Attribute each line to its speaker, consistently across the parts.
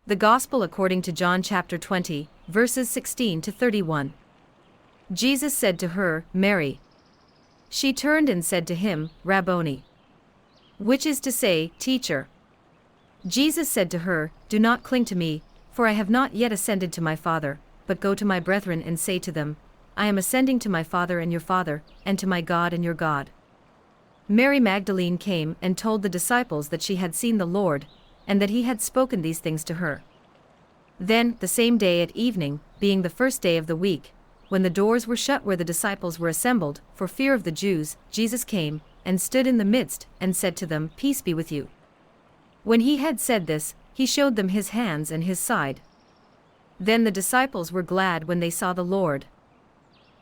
Speaker 1: The Gospel according to John chapter 20, verses 16 to 31. Jesus said to her, Mary. She turned and said to him, Rabboni, which is to say, Teacher. Jesus said to her, Do not cling to me, for I have not yet ascended to my Father, but go to my brethren and say to them, I am ascending to my Father and your Father, and to my God and your God. Mary Magdalene came and told the disciples that she had seen the Lord, and that he had spoken these things to her. Then, the same day at evening, being the first day of the week, when the doors were shut where the disciples were assembled, for fear of the Jews, Jesus came, and stood in the midst, and said to them, Peace be with you. When he had said this, he showed them his hands and his side. Then the disciples were glad when they saw the Lord.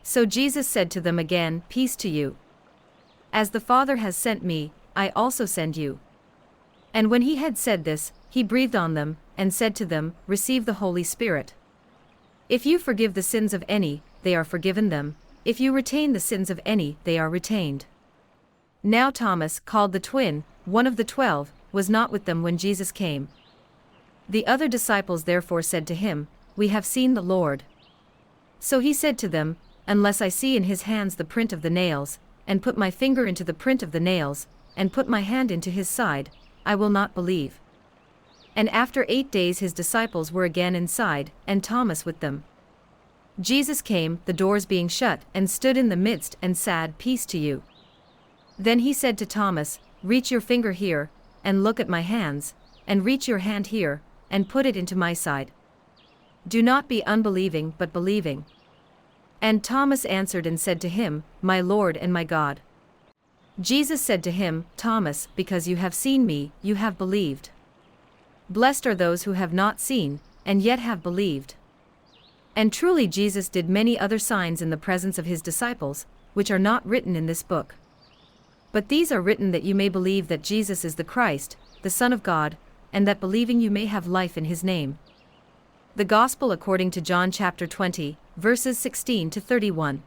Speaker 1: So Jesus said to them again, Peace to you. As the Father has sent me, I also send you. And when he had said this, he breathed on them, and said to them, Receive the Holy Spirit. If you forgive the sins of any, they are forgiven them. If you retain the sins of any, they are retained. Now Thomas, called the twin, one of the 12, was not with them when Jesus came. The other disciples therefore said to him, We have seen the Lord. So he said to them, Unless I see in his hands the print of the nails, and put my finger into the print of the nails, and put my hand into his side, I will not believe. And after 8 days his disciples were again inside, and Thomas with them. Jesus came, the doors being shut, and stood in the midst and said, Peace to you. Then he said to Thomas, Reach your finger here, and look at my hands, and reach your hand here, and put it into my side. Do not be unbelieving but believing. And Thomas answered and said to him, My Lord and my God. Jesus said to him, Thomas, because you have seen me, you have believed. Blessed are those who have not seen, and yet have believed. And truly Jesus did many other signs in the presence of his disciples, which are not written in this book. But these are written that you may believe that Jesus is the Christ, the Son of God, and that believing you may have life in his name. The Gospel according to John chapter 20, verses 16 to 31.